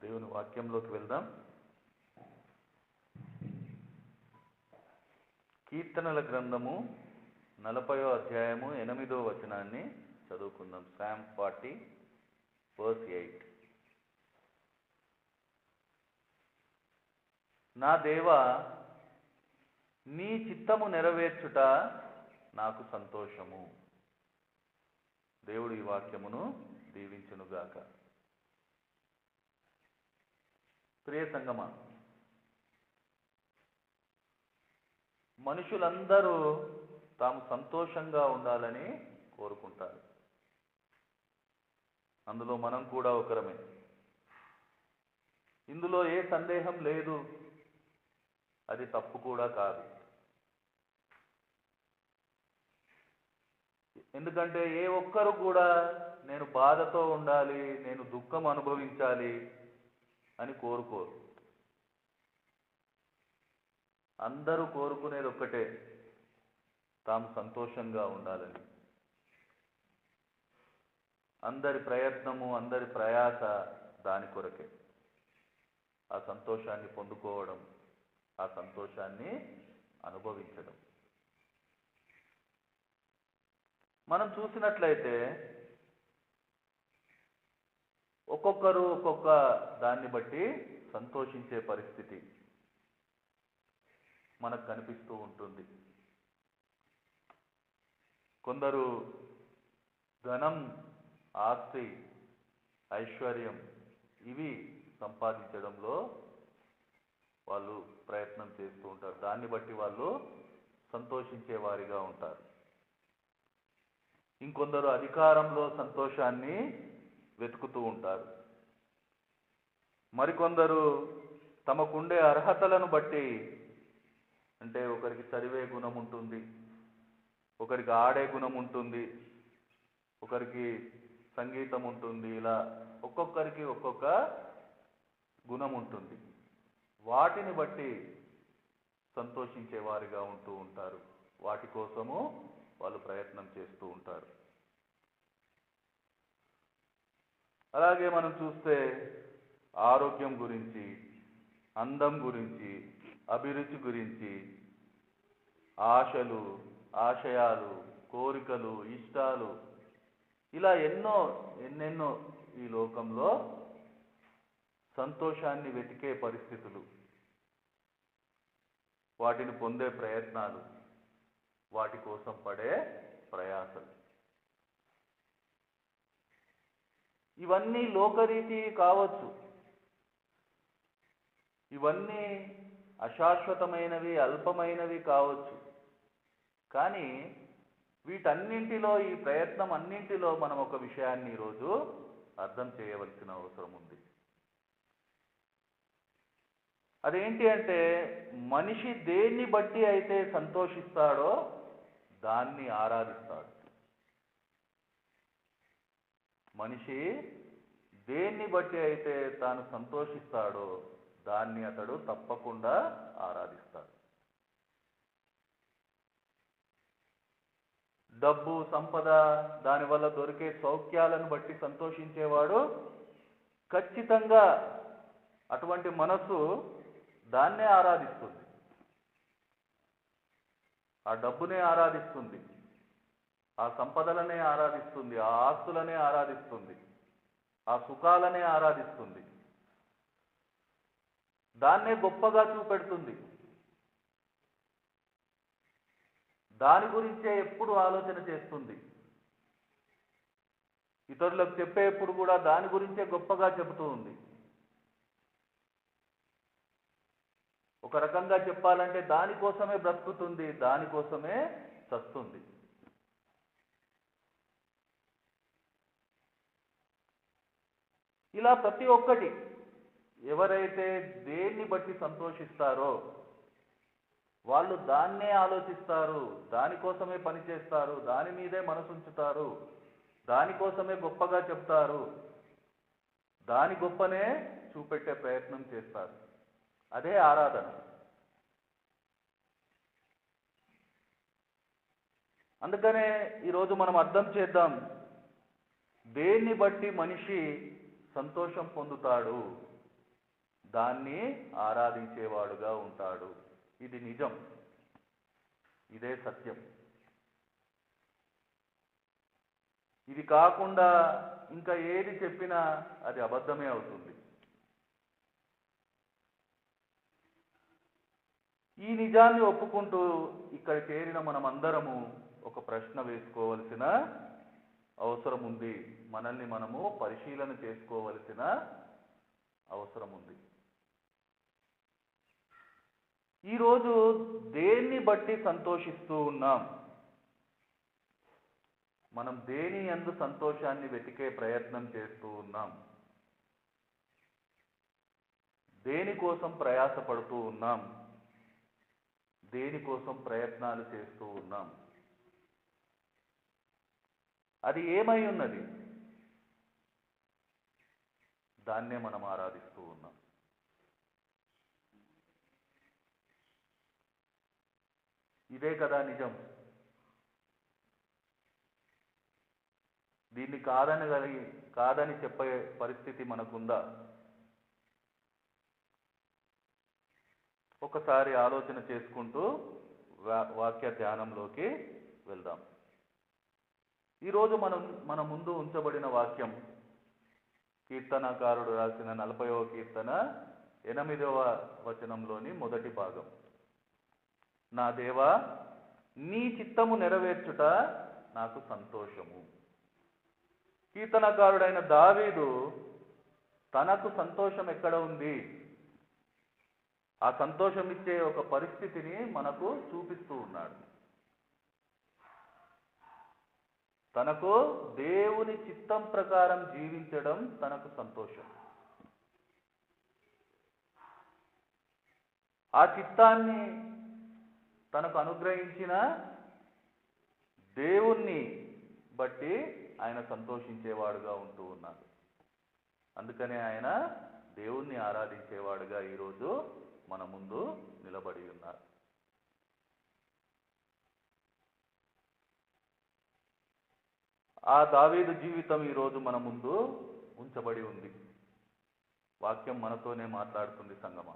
దేవుని వాక్యంలోకి వెళ్దాం. కీర్తనల గ్రంథము 40వ అధ్యాయము 8వ వచనాన్ని చదువుకుందాం. Psalm 40 verse 8. నా దేవా, నీ చిత్తము నెరవేర్చుట నాకు సంతోషము. దేవుడు ఈ వాక్యమును దీవించునుగాక. ప్రియ సంగమా, మనుషులందరూ తాము సంతోషంగా ఉండాలని కోరుకుంటారు. అందులో మనం కూడా ఒకరమే. ఇందులో ఏ సందేహం లేదు, అది తప్పు కూడా కాదు. ఎందుకంటే ఏ ఒక్కరు కూడా నేను బాధతో ఉండాలి, నేను దుఃఖం అనుభవించాలి అని కోరుకోరు. అందరూ కోరుకునేది ఒక్కటే, తాము సంతోషంగా ఉండాలని. అందరి ప్రయత్నము, అందరి ప్రయాస దాని కొరకే. ఆ సంతోషాన్ని పొందుకోవడం, ఆ సంతోషాన్ని అనుభవించడం. మనం చూసినట్లయితే ఒక్కొక్కరు ఒక్కొక్క దాన్ని బట్టి సంతోషించే పరిస్థితి మనకు కనిపిస్తూ ఉంటుంది. కొందరు ధనం, ఆస్తి, ఐశ్వర్యం ఇవి సంపాదించడంలో వాళ్ళు ప్రయత్నం చేస్తూ ఉంటారు. దాన్ని బట్టి వాళ్ళు సంతోషించే వారిగా ఉంటారు. ఇంకొందరు అధికారంలో సంతోషాన్ని వెతుకుతూ ఉంటారు. మరికొందరు తమకుండే అర్హతలను బట్టి, అంటే ఒకరికి చదివే గుణం ఉంటుంది, ఒకరికి ఆడే గుణం ఉంటుంది, ఒకరికి సంగీతం ఉంటుంది, ఇలా ఒక్కొక్కరికి ఒక్కొక్క గుణం ఉంటుంది. వాటిని బట్టి సంతోషించే వారిగా ఉంటూ ఉంటారు. వాటి కోసము వాళ్ళు ప్రయత్నం చేస్తూ ఉంటారు. అలాగే మనం చూస్తే ఆరోగ్యం గురించి, అందం గురించి, అభిరుచి గురించి, ఆశలు, ఆశయాలు, కోరికలు, ఇష్టాలు, ఇలా ఎన్నెన్నో ఈ లోకంలో సంతోషాన్ని వెతికే పరిస్థితులు, వాటిని పొందే ప్రయత్నాలు, వాటి కోసం పడే ప్రయాసలు, ఇవన్నీ లోకరీతి కావచ్చు. ఇవన్నీ అశాశ్వతమైనవి, అల్పమైనవి కావచ్చు. కానీ వీటన్నింటిలో, ఈ ప్రయత్నం అన్నింటిలో మనం ఒక విషయాన్ని ఈరోజు అర్థం చేయవలసిన అవసరం ఉంది. అదేంటి అంటే, మనిషి దేన్ని బట్టి అయితే సంతోషిస్తాడో దాన్ని ఆరాధిస్తాడు. మనిషి దేన్ని బట్టి అయితే తాను సంతోషిస్తాడో దాన్ని అతడు తప్పకుండా ఆరాధిస్తాడు. డబ్బు, సంపద, దానివల్ల దొరికే సౌఖ్యాలను బట్టి సంతోషించేవాడు ఖచ్చితంగా అటువంటి మనసు దాన్నే ఆరాధిస్తుంది. ఆ డబ్బునే ఆరాధిస్తుంది, ఆ సంపదలనే ఆరాధిస్తుంది, ఆ ఆస్తులనే ఆరాధిస్తుంది, ఆ సుఖాలనే ఆరాధిస్తుంది. దాన్నే గొప్పగా చూపెడుతుంది. దాని గురించే ఎప్పుడు ఆలోచన చేస్తుంది. ఇతరులకు చెప్పేప్పుడు కూడా దాని గురించే గొప్పగా చెబుతూ ఉంది. ఒక రకంగా చెప్పాలంటే దానికోసమే బ్రతుకుతుంది, దానికోసమే చస్తుంది. ఇలా ప్రతి ఒక్కటి, ఎవరైతే దేన్ని బట్టి సంతోషిస్తారో వాళ్ళు దాన్నే ఆలోచిస్తారు, దానికోసమే పనిచేస్తారు, దాని మీదే మనసుంచుతారు, దానికోసమే గొప్పగా చెప్తారు, దాని గొప్పనే చూపెట్టే ప్రయత్నం చేస్తారు. అదే ఆరాధన. అందుకనే ఈరోజు మనం అర్థం చేద్దాం, దేన్ని బట్టి మనిషి సంతోషం పొందుతాడు, దాన్ని ఆరాధించేవాడుగా ఉంటాడు. ఇది నిజం, ఇదే సత్యం. ఇది కాకుండా ఇంకా ఏది చెప్పినా అది అబద్ధమే అవుతుంది. ఈ నిజాన్ని ఒప్పుకుంటూ ఇక్కడ చేరిన మనమందరము ఒక ప్రశ్న వేసుకోవలసిన అవసరం ఉంది. మనల్ని మనము పరిశీలన చేసుకోవలసిన అవసరం ఉంది. ఈరోజు దేన్ని బట్టి సంతోషిస్తూ ఉన్నాం? మనం దేని యందు సంతోషాన్ని వెతికే ప్రయత్నం చేస్తూ ఉన్నాం? దేనికోసం ప్రయాసపడుతూ ఉన్నాం? దేనికోసం ప్రయత్నాలు చేస్తూ ఉన్నాం? అది ఏమై ఉన్నది? దాన్నే మనం ఆరాధిస్తూ ఉన్నాం. ఇదే కదా నిజం. దీన్ని కాదని చెప్పే పరిస్థితి మనకుందా? ఒకసారి ఆలోచన చేసుకుంటూ వాక్య ధ్యానంలోకి వెళ్దాం. ఈరోజు మన ముందు ఉంచబడిన వాక్యం కీర్తనకారుడు రాసిన 40వ కీర్తన 8వ వచనంలోని మొదటి భాగం. నా దేవా, నీ చిత్తము నెరవేర్చుట నాకు సంతోషము. కీర్తనకారుడైన దావీదు తనకు సంతోషం ఎక్కడ ఉంది, ఆ సంతోషం ఇచ్చే ఒక పరిస్థితిని మనకు చూపిస్తూ ఉన్నాడు. తనకు దేవుని చిత్తం ప్రకారం జీవించడం తనకు సంతోషం. ఆ చిత్తాన్ని తనకు అనుగ్రహించిన దేవుణ్ణి బట్టి ఆయన సంతోషించేవాడుగా ఉంటూ ఉన్నాడు. అందుకనే ఆయన దేవుణ్ణి ఆరాధించేవాడుగా ఈరోజు మన ముందు నిలబడి ఉన్నారు. ఆ దావీదు జీవితం ఈరోజు మన ముందు ఉంచబడి ఉంది. వాక్యం మనతోనే మాట్లాడుతుంది. సంగమా,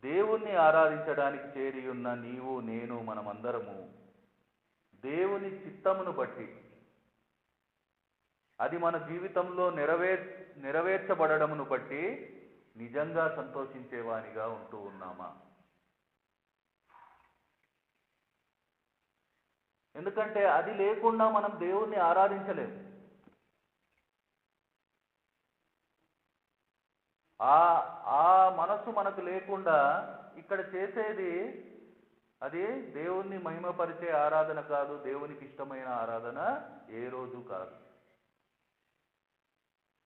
దేవుణ్ణి ఆరాధించడానికి చేరి ఉన్న నీవు, నేను, మనమందరము దేవుని చిత్తమును బట్టి, అది మన జీవితంలో నెరవేర్చబడమును బట్టి నిజంగా సంతోషించేవానిగా ఉంటూ ఉన్నామా? ఎందుకంటే అది లేకుండా మనం దేవుణ్ణి ఆరాధించలేము. ఆ మనస్సు మనకు లేకుండా ఇక్కడ చేసేది అది దేవుణ్ణి మహిమపరిచే ఆరాధన కాదు, దేవునికి ఇష్టమైన ఆరాధన ఏ రోజు కాదు.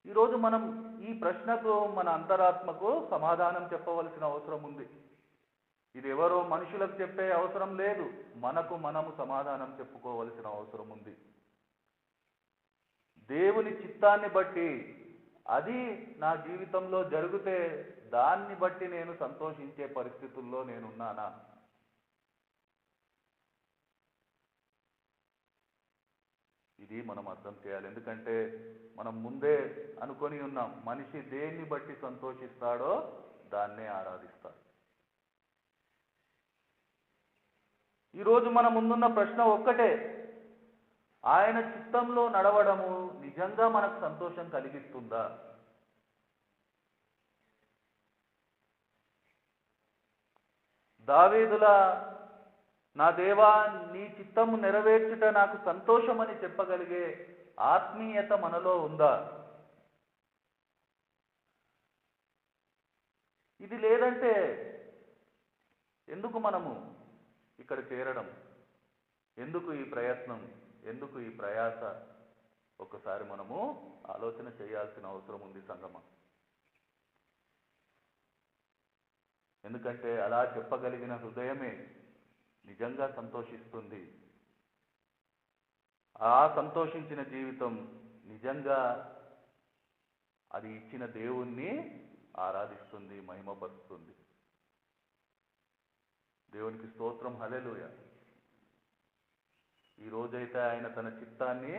ఈరోజు మనం ఈ ప్రశ్నకు మన అంతరాత్మకు సమాధానం చెప్పవలసిన అవసరం ఉంది. ఇది ఎవరో మనుషులకు చెప్పే అవసరం లేదు, మనకు మనము సమాధానం చెప్పుకోవలసిన అవసరం ఉంది. దేవుని చిత్తాన్ని బట్టి అది నా జీవితంలో జరిగితే దాన్ని బట్టి నేను సంతోషించే పరిస్థితుల్లో నేనున్నానా? ఇది మనం అర్థం చేయాలి. ఎందుకంటే మనం ముందే అనుకొని ఉన్నాం, మనిషి దేన్ని బట్టి సంతోషిస్తాడో దాన్నే ఆరాధిస్తాడు. ఈరోజు మన ముందున్న ప్రశ్న ఒక్కటే, ఆయన చిత్తంలో నడవడము నిజంగా మనకు సంతోషం కలిగిస్తుందా? దావీదులా నా దేవా, నీ చిత్తము నెరవేర్చుట నాకు సంతోషమని చెప్పగలిగే ఆత్మీయత మనలో ఉందా? ఇది లేదంటే ఎందుకు మనము ఇక్కడ చేరడం? ఎందుకు ఈ ప్రయత్నం? ఎందుకు ఈ ప్రయాస? ఒకసారి మనము ఆలోచన చేయాల్సిన అవసరం ఉంది సంగమం. ఎందుకంటే అలా చెప్పగలిగిన హృదయమే నిజంగా సంతోషిస్తుంది. ఆ సంతోషించిన జీవితం నిజంగా అది ఇచ్చిన దేవుణ్ణి ఆరాధిస్తుంది, మహిమపరుస్తుంది. దేవునికి స్తోత్రం, హల్లెలూయా. ఈ రోజైతే ఆయన తన చిత్తాన్ని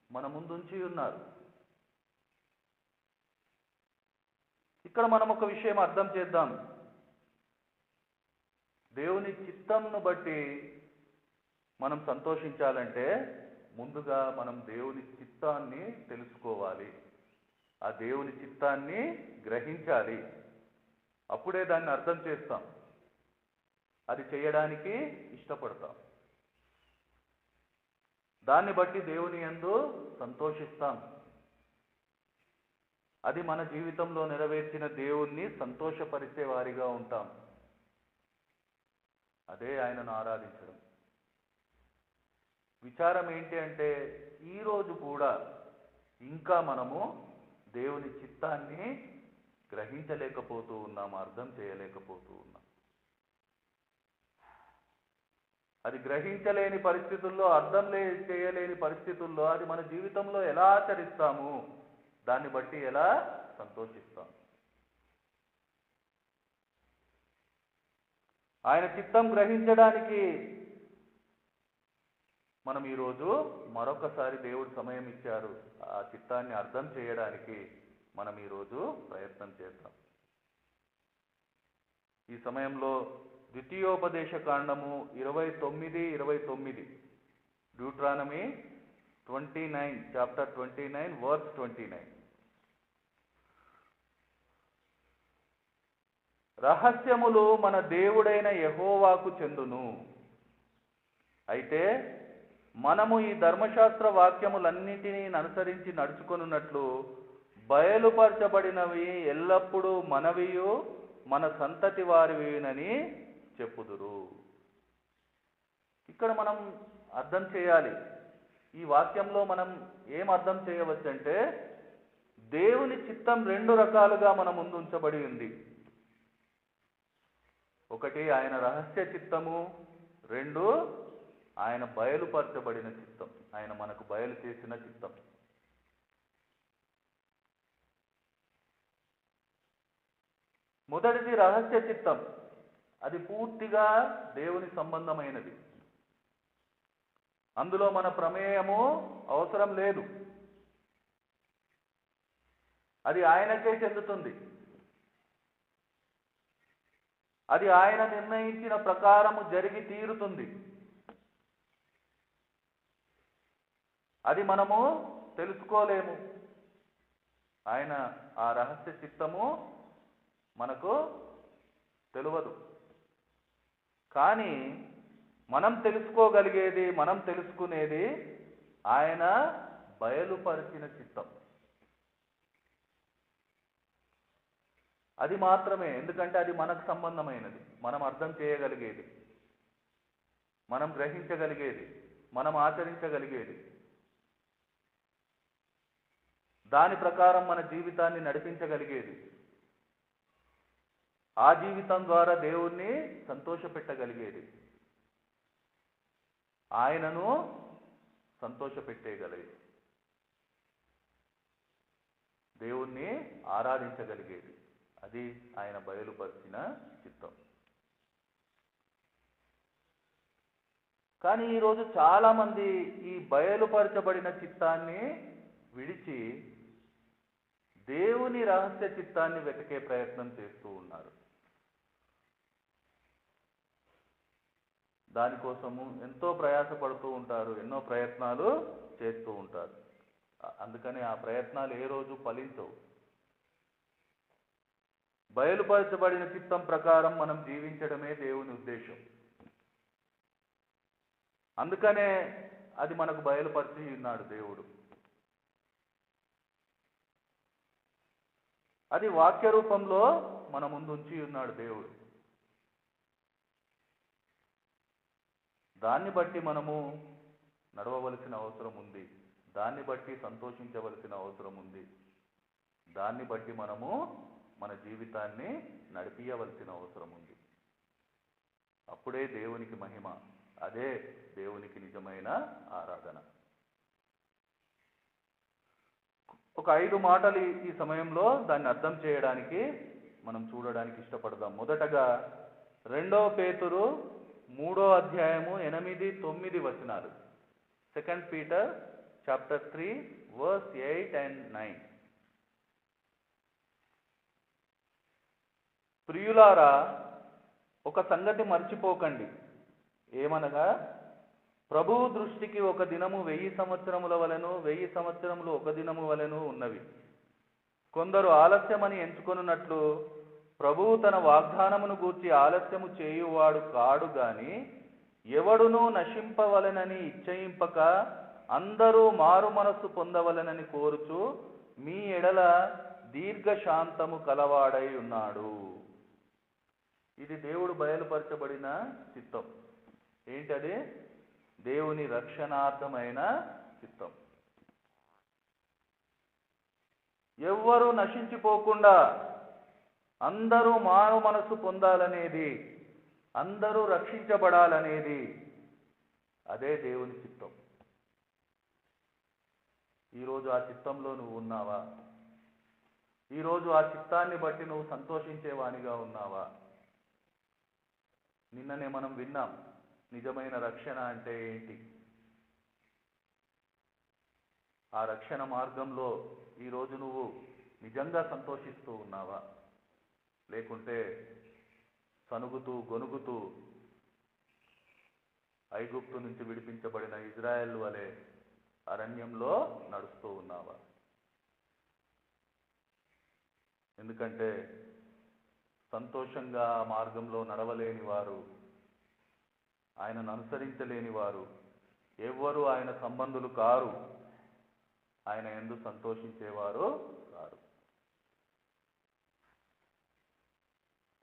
మన ముందుంచి ఉన్నారు. ఇక్కడ మనం ఒక విషయం అర్థం చేద్దాం. దేవుని చిత్తంను బట్టి మనం సంతోషించాలంటే ముందుగా మనం దేవుని చిత్తాన్ని తెలుసుకోవాలి, ఆ దేవుని చిత్తాన్ని గ్రహించాలి. అప్పుడే దాన్ని అర్థం చేస్తాం, అది చేయడానికి ఇష్టపడతాం, దాన్ని బట్టి దేవుని యందు సంతోషిస్తాం. అది మన జీవితంలో నెరవేర్చిన దేవుణ్ణి సంతోషపరిచే వారిగా ఉంటాం. అదే ఆయనను ఆరాధించడం. విచారం ఏంటి అంటే ఈరోజు కూడా ఇంకా మనము దేవుని చిత్తాన్ని గ్రహించలేకపోతూ ఉన్నాం, అర్థం చేయలేకపోతూ ఉన్నాం. అది గ్రహించలేని పరిస్థితుల్లో, అర్థం చేయలేని పరిస్థితుల్లో అది మన జీవితంలో ఎలా ఆచరిస్తాము, దాన్ని బట్టి ఎలా సంతోషిస్తాం. ఆయన చిత్తం గ్రహించడానికి మనం ఈరోజు మరొకసారి దేవుడు సమయం ఇచ్చారు. ఆ చిత్తాన్ని అర్థం చేయడానికి మనం ఈరోజు ప్రయత్నం చేద్దాం. ఈ సమయంలో ద్వితీయోపదేశ కాండము 29:29, డ్యూట్రానమీ 29, చాప్టర్ 29, వర్స్ 29. రహస్యములు మన దేవుడైన యెహోవాకు చెందును. అయితే మనము ఈ ధర్మశాస్త్ర వాక్యములన్నిటినీ అనుసరించి నడుచుకొనున్నట్లు బయలుపరచబడినవి ఎల్లప్పుడూ మనవియు మన సంతతి వారివినని చెప్పుదురు. ఇక్కడ మనం అర్థం చేయాలి. ఈ వాక్యంలో మనం ఏం అర్థం చేయవచ్చంటే దేవుని చిత్తం రెండు రకాలుగా మన ముందు ఉంచబడి ఉంది. ఒకటి ఆయన రహస్య చిత్తము, రెండు ఆయన బయలుపరచబడిన చిత్తం, ఆయన మనకు బయలు చేసిన చిత్తం. మొదటిది రహస్య చిత్తం. అది పూర్తిగా దేవుని సంబంధమైనది. అందులో మన ప్రమేయము అవసరం లేదు. అది ఆయనకే చెందుతుంది. అది ఆయన నిర్ణయించిన ప్రకారము జరిగి తీరుతుంది. అది మనము తెలుసుకోలేము. ఆయన ఆ రహస్య చిత్తము మనకు తెలియదు. కానీ మనం తెలుసుకోగలిగేది, మనం తెలుసుకునేది ఆయన బయలుపరిచిన చిత్తం. అది మాత్రమే. ఎందుకంటే అది మనకు సంబంధమైనది, మనం అర్థం చేయగలిగేది, మనం గ్రహించగలిగేది, మనం ఆచరించగలిగేది. దాని ప్రకారం మన జీవితాన్ని నడిపించగలిగేది. ఆ జీవితం ద్వారా దేవుణ్ణి సంతోషపెట్టగలిగేది, ఆయనను సంతోషపెట్టేయగలిగేది, దేవుణ్ణి ఆరాధించగలిగేది. అది ఆయన బయలుపరిచిన చిత్తం. కానీ ఈరోజు చాలామంది ఈ బయలుపరచబడిన చిత్తాన్ని విడిచి దేవుని రహస్య చిత్తాన్ని వెతికే ప్రయత్నం చేస్తూ ఉన్నారు. దానికోసము ఎంతో ప్రయాసపడుతూ ఉంటారు, ఎన్నో ప్రయత్నాలు చేస్తూ ఉంటారు. అందుకని ఆ ప్రయత్నాలు ఏ రోజు ఫలించవు. బయలుపరచబడిన చిత్తం ప్రకారం మనం జీవించడమే దేవుని ఉద్దేశం. అందుకనే అది మనకు బయలుపరిచి ఉన్నాడు దేవుడు. అది వాక్య రూపంలో మన ముందు ఉంచి ఉన్నాడు దేవుడు. దాన్ని బట్టి మనము నడవవలసిన అవసరం ఉంది, దాన్ని బట్టి సంతోషించవలసిన అవసరం ఉంది, దాన్ని బట్టి మనము మన జీవితాన్ని నడిపించవలసిన అవసరం ఉంది. అప్పుడే దేవునికి మహిమ, అదే దేవునికి నిజమైన ఆరాధన. ఒక 5 మాటలు ఈ సమయంలో దాన్ని అర్థం చేయడానికి మనం చూడడానికి ఇష్టపడదాం. మొదటగా 2 పేతురు 3వ అధ్యాయము 8, 9 వచనాలు. 2 Peter చాప్టర్ 3 వర్స్ 8 and 9. ప్రియులారా, ఒక సంగతి మర్చిపోకండి. ఏమనగా, ప్రభువు దృష్టికి ఒక దినము 1000 సంవత్సరముల వలెను, 1000 సంవత్సరములు ఒక దినము వలెను ఉన్నవి. కొందరు ఆలస్యమని ఎంచుకొనున్నట్లు ప్రభువు తన వాగ్దానమును గూర్చి ఆలస్యము చేయువాడు కాడు గాని, ఎవడునూ నశింపవలెనని ఇచ్చయింపక అందరూ మారు మనస్సు పొందవలెనని కోరుచు మీ ఎడల దీర్ఘశాంతము కలవాడై ఉన్నాడు. ఇది దేవుడు బయలుపరచబడిన చిత్తం. ఏంటది? దేవుని రక్షణార్థమైన చిత్తం. ఎవ్వరూ నశించిపోకుండా అందరూ మారు మనస్సు పొందాలనేది, అందరూ రక్షించబడాలనేది, అదే దేవుని చిత్తం. ఈరోజు ఆ చిత్తంలో నువ్వు ఉన్నావా? ఈరోజు ఆ చిత్తాన్ని బట్టి నువ్వు సంతోషించేవానిగా ఉన్నావా? నిన్ననే మనం విన్నాం, నిజమైన రక్షణ అంటే ఏంటి. ఆ రక్షణ మార్గంలో ఈరోజు నువ్వు నిజంగా సంతోషిస్తూ ఉన్నావా? లేకుంటే సనుగుతూ గొనుగుతూ ఐగుప్తు నుంచి విడిపించబడిన ఇజ్రాయెల్ వలె అరణ్యంలో నడుస్తూ ఉన్నావా? ఎందుకంటే సంతోషంగా ఆ మార్గంలో నడవలేని వారు, ఆయనను అనుసరించలేని వారు ఎవ్వరూ ఆయన సంబంధులు కారు, ఆయన యందు సంతోషించేవారు కారు.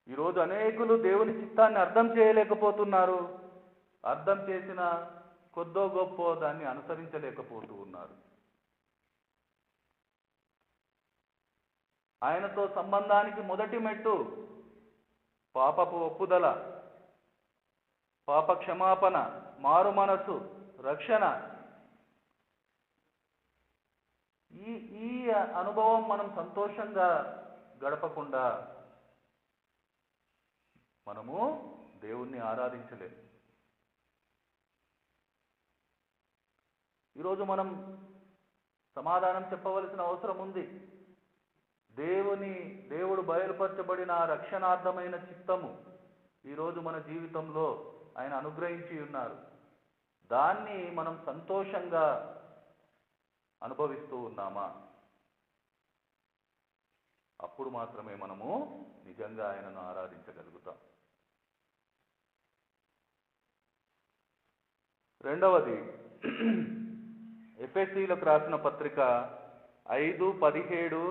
ఈరోజు అనేకులు దేవుని చిత్తాన్ని అర్థం చేయలేకపోతున్నారు. అర్థం చేసిన కొద్దో గొప్ప దాన్ని అనుసరించలేకపోతూ ఉన్నారు. ఆయనతో సంబంధానికి మొదటి మెట్టు పాపపు ఒప్పుదల, పాప క్షమాపణ, మారు మనసు, రక్షణ. ఈ అనుభవం మనం సంతోషంగా గడపకుండా మనము దేవుణ్ణి ఆరాధించలేము. ఈరోజు మనం సమాధానం చెప్పవలసిన అవసరం ఉంది. దేవుడు బయలుపరచబడిన రక్షణార్థమైన చిత్తము ఈరోజు మన జీవితంలో ఆయన అనుగ్రహించి ఉన్నారు. దాన్ని మనం సంతోషంగా అనుభవిస్తూ ఉన్నామా? అప్పుడు మాత్రమే మనము నిజంగా ఆయనను ఆరాధించగలుగుతాం. రెండవది, ఎఫెసీయులకు రాసిన పత్రిక 5, 17,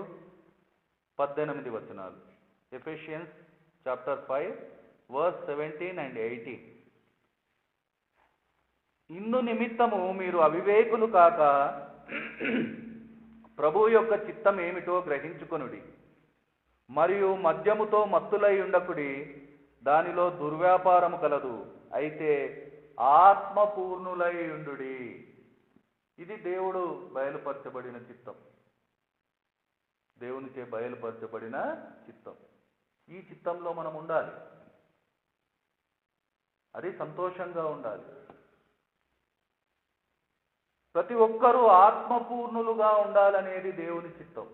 18 వచనాలు. Ephesians chapter 5 verse 17 and 18. ఇందు నిమిత్తము మీరు అవివేకులు కాక ప్రభువు యొక్క చిత్తం ఏమిటో గ్రహించుకొనుడి. మరియు మద్యముతో మత్తులై ఉండకుడి, దానిలో దుర్వ్యాపారము కలదు. అయితే ఆత్మపూర్ణులై ఉండుడి. ఇది దేవుడు బయలుపరచబడిన చిత్తం, దేవునిచే బయలుపరచబడిన చిత్తం. ఈ చిత్తంలో మనం ఉండాలి. అది సంతోషంగా ఉండాలి. ప్రతి ఒక్కరూ ఆత్మపూర్ణులుగా ఉండాలనేది దేవుని చిత్తం.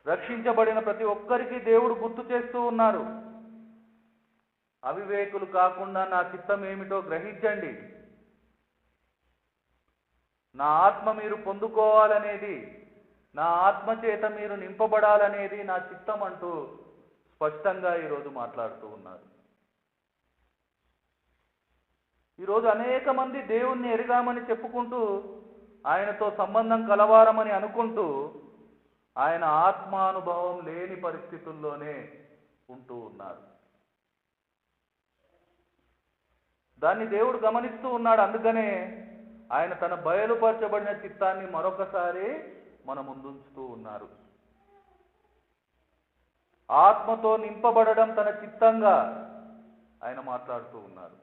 రక్షించబడిన ప్రతి ఒక్కరికి దేవుడు గుర్తు చేస్తూ ఉన్నారు. అవివేకులు కాకుండా నా చిత్తం ఏమిటో గ్రహించండి, నా ఆత్మ మీరు పొందుకోవాలనేది, నా ఆత్మ చేత మీరు నింపబడాలనేది నా చిత్తం అంటూ స్పష్టంగా ఈరోజు మాట్లాడుతూ ఉన్నారు. ఈరోజు అనేక మంది దేవుణ్ణి ఎరిగామని చెప్పుకుంటూ, ఆయనతో సంబంధం కలవారమని అనుకుంటూ, ఆయన ఆత్మానుభవం లేని పరిస్థితుల్లోనే ఉంటూ ఉన్నారు. దాన్ని దేవుడు గమనిస్తూ ఉన్నాడు. అందుకనే ఆయన తన బయలుపరచబడిన చిత్తాన్ని మరొకసారి మన ముందుంచుతూ ఉన్నారు. ఆత్మతో నింపబడడం తన చిత్తంగా ఆయన మాట్లాడుతూ ఉన్నారు.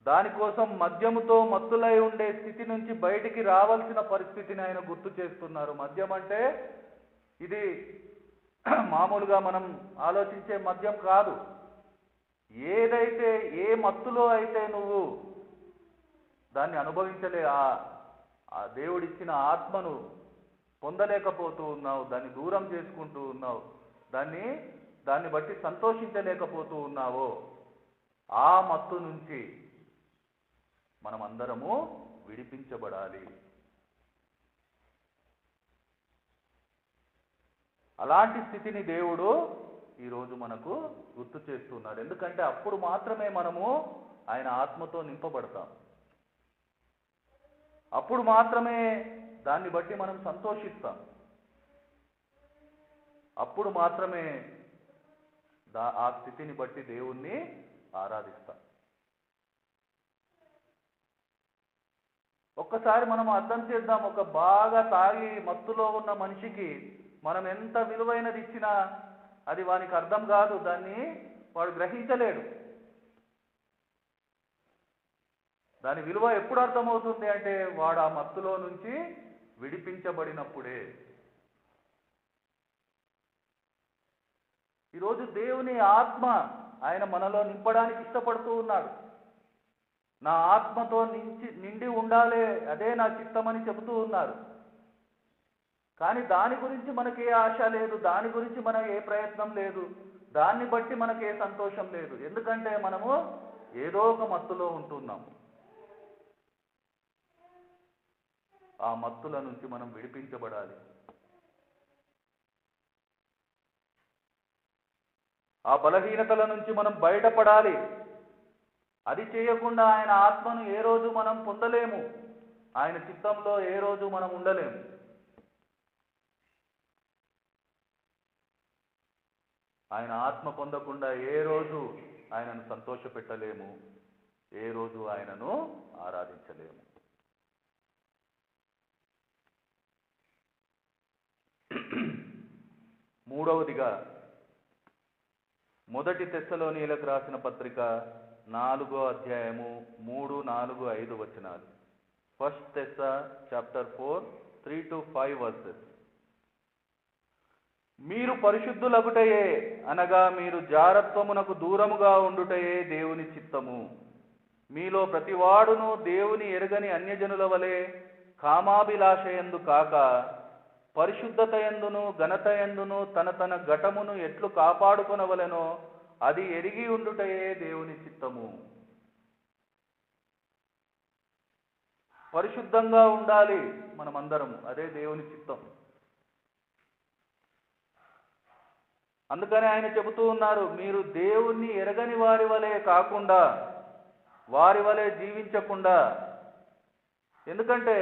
దానికోసం మద్యముతో మత్తులై ఉండే స్థితి నుంచి బయటికి రావాల్సిన పరిస్థితిని ఆయన గుర్తు చేస్తున్నారు. మద్యం అంటే ఇది మామూలుగా మనం ఆలోచించే మద్యం కాదు. ఏదైతే, ఏ మత్తులో అయితే నువ్వు దాన్ని అనుభవించలే, ఆ దేవుడిచ్చిన ఆత్మను పొందలేకపోతూ ఉన్నావు, దాన్ని దూరం చేసుకుంటూ ఉన్నావు, దాన్ని బట్టి సంతోషించలేకపోతూ ఉన్నావో, ఆ మత్తు నుంచి మనం అందరము విడిపించబడాలి. అలాంటి స్థితిని దేవుడు ఈరోజు మనకు గుర్తు చేస్తున్నాడు. ఎందుకంటే అప్పుడు మాత్రమే మనము ఆయన ఆత్మతో నింపబడతాం. అప్పుడు మాత్రమే దాన్ని బట్టి మనం సంతోషిస్తాం. అప్పుడు మాత్రమే ఆ స్థితిని బట్టి దేవుణ్ణి ఆరాధిస్తాం. ఒక్కసారి మనం అర్థం చేద్దాం. ఒక బాగా తాగి మత్తులో ఉన్న మనిషికి మనం ఎంత విలువైనది ఇచ్చినా అది వానికి అర్థం కాదు, దాన్ని వాడు గ్రహించలేడు. దాని విలువ ఎప్పుడు అర్థమవుతుంది అంటే వాడు ఆ మత్తులో నుంచి విడిపించబడినప్పుడే. ఈరోజు దేవుని ఆత్మ ఆయన మనలో నింపడానికి ఇష్టపడుతూ ఉన్నాడు. నా ఆత్మతో నిండి ఉండాలి, అదే నా చిత్తమని చెబుతూ ఉన్నారు. కానీ దాని గురించి మనకే ఆశ లేదు, దాని గురించి మనకు ఏ ప్రయత్నం లేదు, దాన్ని బట్టి మనకే సంతోషం లేదు. ఎందుకంటే మనము ఏదో ఒక మత్తులో ఉంటున్నాం. ఆ మత్తుల నుంచి మనం విడిపించబడాలి. ఆ బలహీనతల నుంచి మనం బయటపడాలి. అది చేయకుండా ఆయన ఆత్మను ఏ రోజు మనం పొందలేము, ఆయన చిత్తంలో ఏ రోజు మనం ఉండలేము. ఆయన ఆత్మ పొందకుండా ఏ రోజు ఆయనను సంతోషపెట్టలేము, ఏ రోజు ఆయనను ఆరాధించలేము. మూడవదిగా మొదటి తెస్సలోనీయులకు రాసిన పత్రిక 4వ అధ్యాయము 3, 4, 5 వచనాలు. ఫస్ట్ తెస్స చాప్టర్ 4, 3-5 వర్సెస్. మీరు పరిశుద్ధులగుటయే అనగా మీరు జారత్వమునకు దూరముగా ఉండుటయే దేవుని చిత్తము. మీలో ప్రతివాడును దేవుని ఎరగని అన్యజనుల వలె కామాభిలాషయందు కాక పరిశుద్ధతయందును ఘనతయందును తన ఘటమును ఎట్లు కాపాడుకొనవలెనో అది ఎరిగి ఉండుటయే దేవుని చిత్తము. పరిశుద్ధంగా ఉండాలి మనమందరము, అదే దేవుని చిత్తం. అందుకని ఆయన చెబుతూ ఉన్నారు, మీరు దేవుణ్ణి ఎరగని వారి వలె కాకుండా, వారి వలె జీవించకుండా. ఎందుకంటే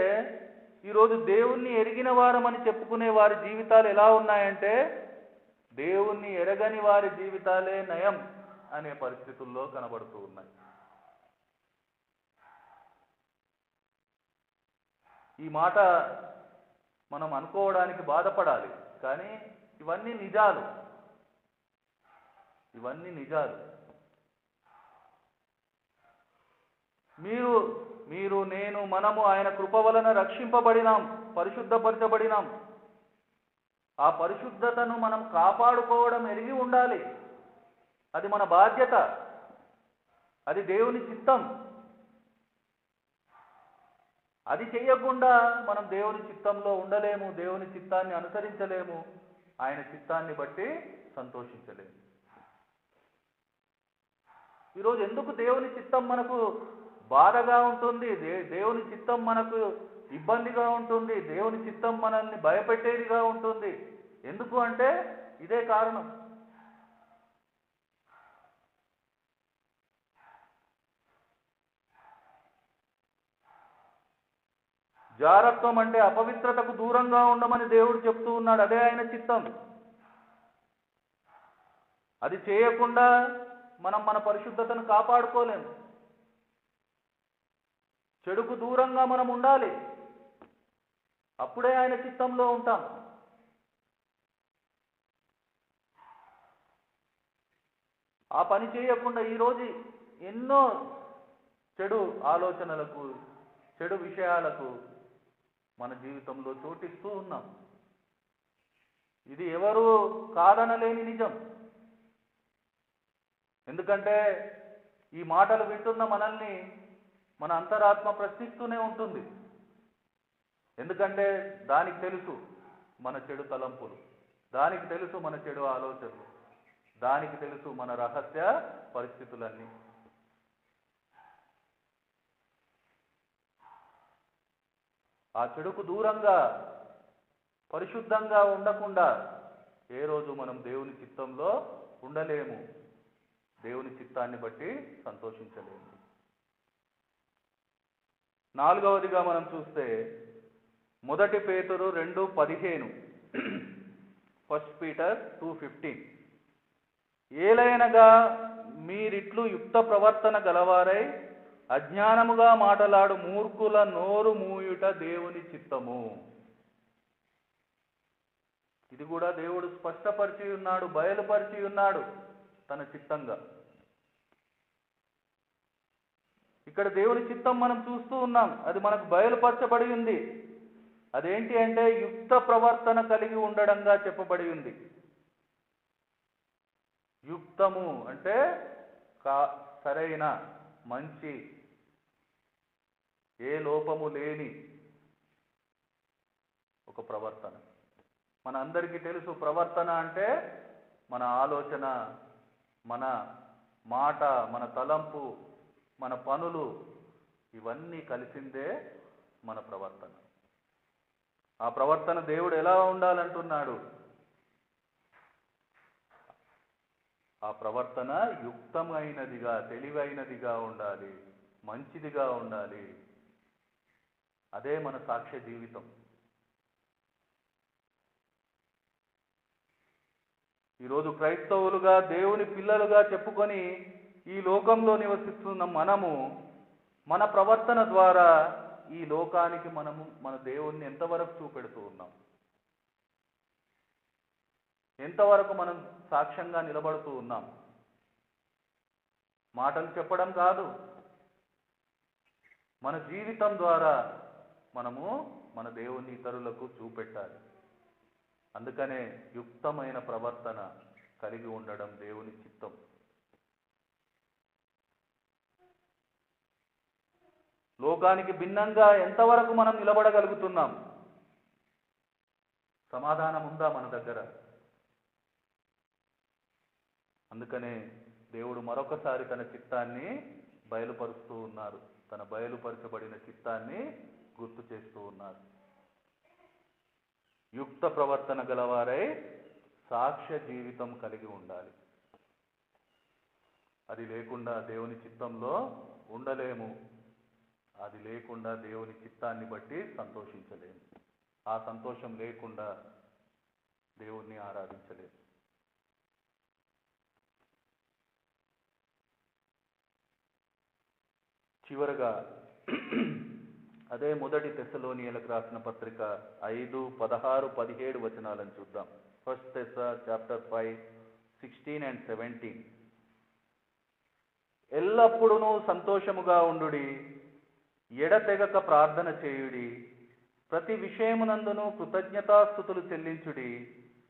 ఈరోజు దేవుణ్ణి ఎరిగిన వారమని చెప్పుకునే వారి జీవితాలు ఎలా ఉన్నాయంటే దేవుణ్ణి ఎరగని వారి జీవితాలే నయం అనే పరిస్థితుల్లో కనబడుతూ ఉన్నాయి. ఈ మాట మనం అనుకోవడానికి బాధపడాలి, కానీ ఇవన్నీ నిజాలు. ఇవన్నీ నిజాలు. మీరు నేను మనము ఆయన కృప వలన రక్షింపబడినాం, పరిశుద్ధపరచబడినాం. ఆ పరిశుద్ధతను మనం కాపాడుకోవడం ఎరిగి ఉండాలి. అది మన బాధ్యత, అది దేవుని చిత్తం. అది చేయకుండా మనం దేవుని చిత్తంలో ఉండలేము, దేవుని చిత్తాన్ని అనుసరించలేము, ఆయన చిత్తాన్ని బట్టి సంతోషించలేము. ఈరోజు ఎందుకు దేవుని చిత్తం మనకు బాధగా ఉంటుంది, దేవుని చిత్తం మనకు ఇబ్బందిగా ఉంటుంది, దేవుని చిత్తం మనల్ని భయపెట్టేదిగా ఉంటుంది? ఎందుకు అంటే ఇదే కారణం. జారత్వం అంటే అపవిత్రతకు దూరంగా ఉండమని దేవుడు చెప్తూ ఉన్నాడు, అదే ఆయన చిత్తం. అది చేయకుండా మనం మన పరిశుద్ధతను కాపాడుకోలేము. చెడుకు దూరంగా మనం ఉండాలి, అప్పుడే ఆయన చిత్తంలో ఉంటాం. ఆ పని చేయకుండా ఈరోజు ఎన్నో చెడు ఆలోచనలకు, చెడు విషయాలకు మన జీవితంలో చోటిస్తూ ఉన్నాం. ఇది ఎవరు కాదనలేని నిజం. ఎందుకంటే ఈ మాటలు వింటున్న మనల్ని మన అంతరాత్మ ప్రశ్నిస్తూనే ఉంటుంది. ఎందుకంటే దానికి తెలుసు మన చెడు తలంపులు, దానికి తెలుసు మన చెడు ఆలోచనలు, దానికి తెలుసు మన రహస్య పరిస్థితులన్నీ. ఆ చెడుకు దూరంగా పరిశుద్ధంగా ఉండకుండా ఏ రోజు మనం దేవుని చిత్తంలో ఉండలేము, దేవుని చిత్తాన్ని బట్టి సంతోషించలేము. నాలుగవదిగా మనం చూస్తే 1 పేతురు 2:15, 1 Peter 2:15, ఏలయనగా మీరిట్లు యుక్త ప్రవర్తన గలవారై అజ్ఞానముగా మాటలాడు మూర్ఖుల నోరు మూయుట దేవుని చిత్తము. ఇది కూడా దేవుడు స్పష్టపరిచి ఉన్నాడు, బయలుపరిచి ఉన్నాడు తన చిత్తంగా. ఇక్కడ దేవుని చిత్తం మనం చూస్తూ ఉన్నాం, అది మనకు బయలుపరచబడి ఉంది. అదేంటి అంటే యుక్త ప్రవర్తన కలిగి ఉండడంగా చెప్పబడి ఉంది. యుక్తము అంటే సరైన, మంచి, ఏ లోపము లేని ఒక ప్రవర్తన. మన అందరికీ తెలుసు, ప్రవర్తన అంటే మన ఆలోచన, మన మాట, మన తలంపు, మన పనులు, ఇవన్నీ కలిసిందే మన ప్రవర్తన. ఆ ప్రవర్తన దేవుడు ఎలా ఉండాలంటున్నాడు? ఆ ప్రవర్తన యుక్తమైనదిగా, తెలివైనదిగా ఉండాలి, మంచిదిగా ఉండాలి. అదే మన సాక్ష్య జీవితం. ఈరోజు క్రైస్తవులుగా, దేవుని పిల్లలుగా చెప్పుకొని ఈ లోకంలో నివసిస్తున్న మనము మన ప్రవర్తన ద్వారా ఈ లోకానికి మనము మన దేవుణ్ణి ఎంతవరకు చూపెడుతూ ఉన్నాం? ఎంతవరకు మనం సాక్ష్యంగా నిలబడుతూ ఉన్నాం? మాటలు చెప్పడం కాదు, మన జీవితం ద్వారా మనము మన దేవుని ఇతరులకు చూపెట్టాలి. అందుకనే యుక్తమైన ప్రవర్తన కలిగి ఉండడం దేవుని చిత్తం. లోకానికి భిన్నంగా ఎంతవరకు మనం నిలబడగలుగుతున్నాం? సమాధానం ఉందా మన దగ్గర? అందుకనే దేవుడు మరొకసారి తన చిత్తాన్ని బయలుపరుస్తూ ఉన్నారు, తన బయలుపరచబడిన చిత్తాన్ని గుర్తు చేస్తూ ఉన్నారు. యుక్త ప్రవర్తన గలవారై సాక్ష్య జీవితం కలిగి ఉండాలి. అది లేకుండా దేవుని చిత్తంలో ఉండలేము, అది లేకుండా దేవుని చిత్తాన్ని బట్టి సంతోషించలేము, ఆ సంతోషం లేకుండా దేవుణ్ణి ఆరాధించలేము. చివరగా అదే 1 తెస్సలోనియలకు రాసిన పత్రిక 5, 16, 17 వచనాలను చూద్దాం. 1 Thessalonians chapter 5, 16 and 17. ఎల్లప్పుడూ సంతోషముగా ఉండుడి, ఎడతెగక ప్రార్థన చేయుడి, ప్రతి విషయమునందును కృతజ్ఞతాస్తుతులు చెల్లించుడి,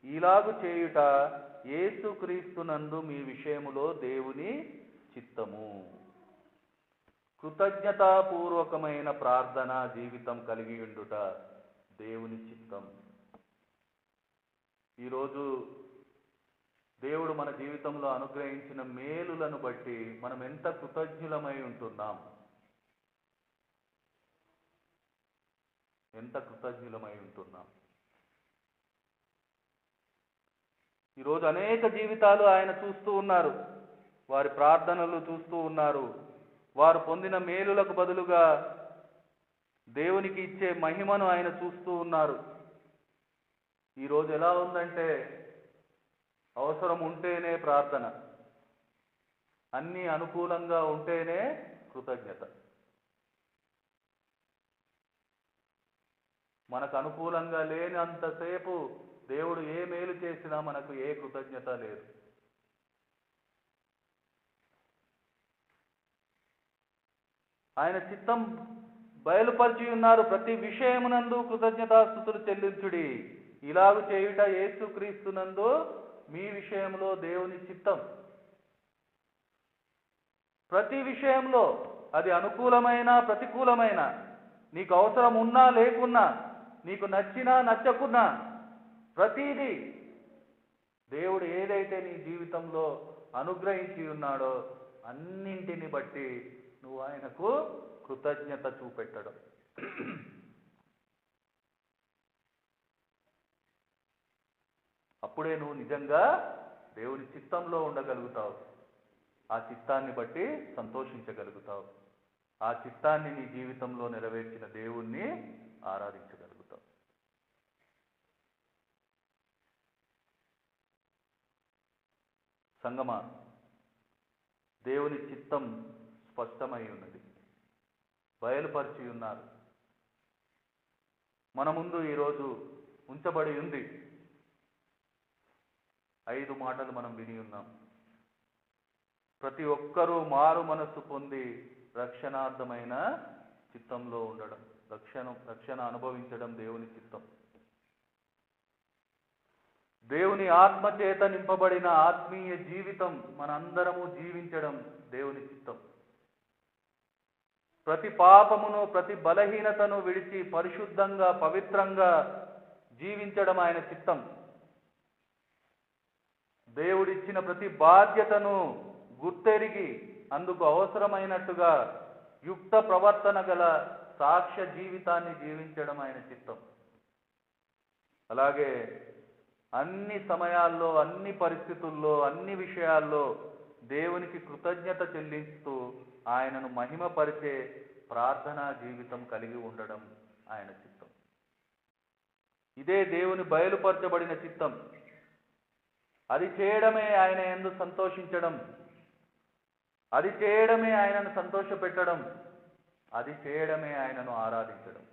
ఇలాగు చేయుట యేసుక్రీస్తునందు మీ విషయములో దేవుని చిత్తము. కృతజ్ఞతాపూర్వకమైన ప్రార్థన జీవితం కలిగి ఉండుట దేవుని చిత్తం. ఈరోజు దేవుడు మన జీవితంలో అనుగ్రహించిన మేలులను బట్టి మనం ఎంత కృతజ్ఞులమై ఉంటున్నాం, ఎంత కృతజ్ఞులమై ఉంటున్నాం. ఈరోజు అనేక జీవితాలు ఆయన చూస్తూ ఉన్నారు, వారి ప్రార్థనలు చూస్తూ ఉన్నారు. వారు పొందిన మేలులకు బదులుగా దేవునికి ఇచ్చే మహిమను ఆయన చూస్తూ ఉన్నారు. ఈరోజు ఎలా ఉందంటే అవసరం ఉంటేనే ప్రార్థన, అన్నీ అనుకూలంగా ఉంటేనే కృతజ్ఞత. మనకు అనుకూలంగా లేనంతసేపు దేవుడు ఏ మేలు చేసినా మనకు ఏ కృతజ్ఞత లేదు. ఆయన చిత్తం బయలుపరిచి ఉన్నారు, ప్రతి విషయమునందు కృతజ్ఞతాస్తుతులు చెల్లించుడి, ఇలాగు చేయుట యేసుక్రీస్తునందు మీ విషయంలో దేవుని చిత్తం. ప్రతి విషయంలో, అది అనుకూలమైన ప్రతికూలమైన, నీకు అవసరం ఉన్నా లేకున్నా, నీకు నచ్చినా నచ్చకున్నా, ప్రతిదీ దేవుడు ఏదైతే నీ జీవితంలో అనుగ్రహించి ఉన్నాడో అన్నింటిని బట్టి నువ్వు ఆయనకు కృతజ్ఞత చూపెట్టడం. అప్పుడే నువ్వు నిజంగా దేవుని చిత్తంలో ఉండగలుగుతావు. ఆ చిత్తాన్ని బట్టి సంతోషించగలుగుతావు. ఆ చిత్తాన్ని నీ జీవితంలో నెరవేర్చిన దేవుణ్ణి ఆరాధించగలుగుతావు. సంగమా, దేవుని చిత్తం స్పష్టమై ఉన్నది, బయలుపరిచి ఉన్నారు. మన ముందు ఈరోజు ఉంచబడి ఉంది. 5 మాటలు మనం విని ఉన్నాం. ప్రతి ఒక్కరూ మారు మనస్సు పొంది రక్షణార్థమైన చిత్తంలో ఉండడం, రక్షణ అనుభవించడం దేవుని చిత్తం. దేవుని ఆత్మ చేత నింపబడిన ఆత్మీయ జీవితం మనందరము జీవించడం దేవుని చిత్తం. ప్రతి పాపమును, ప్రతి బలహీనతను విడిచి పరిశుద్ధంగా, పవిత్రంగా జీవించడం ఆయన చిత్తం. దేవుడిచ్చిన ప్రతి బాధ్యతను గుర్తెరిగి అందుకు అవసరమైనట్టుగా యుక్త ప్రవర్తన గల సాక్ష్య జీవితాన్ని జీవించడం ఆయన చిత్తం. అలాగే అన్ని సమయాల్లో, అన్ని పరిస్థితుల్లో, అన్ని విషయాల్లో దేవునికి కృతజ్ఞత చెల్లిస్తూ ఆయనను మహిమపరిచే ప్రార్థనా జీవితం కలిగి ఉండడం ఆయన చిత్తం. ఇదే దేవుని బయలుపరచబడిన చిత్తం. అది చేయడమే ఆయన యందు సంతోషించడం, అది చేయడమే ఆయనను సంతోషపెట్టడం, అది చేయడమే ఆయనను ఆరాధించడం.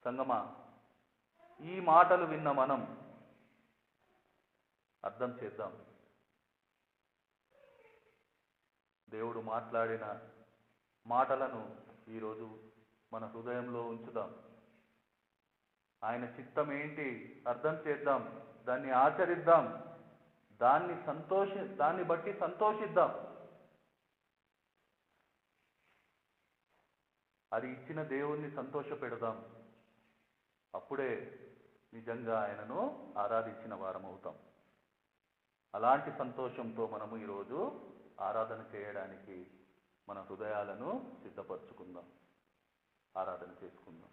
సంగమా, ఈ మాటలు విన్న మనం అర్థం చేద్దాం. దేవుడు మాట్లాడిన మాటలను ఈరోజు మన హృదయంలో ఉంచుదాం. ఆయన చిత్తం ఏంటి అర్థం చేద్దాం, దాన్ని ఆచరిద్దాం, దాన్ని బట్టి సంతోషిద్దాం. అది ఇచ్చిన దేవుణ్ణి సంతోషపెడదాం. అప్పుడే నిజంగా ఆయనను ఆరాధించిన వారం అవుతాం. అలాంటి సంతోషంతో మనము ఈరోజు ఆరాధన చేయడానికి మన హృదయాలను సిద్ధపరచుకుందాం. ఆరాధన చేసుకుందాం.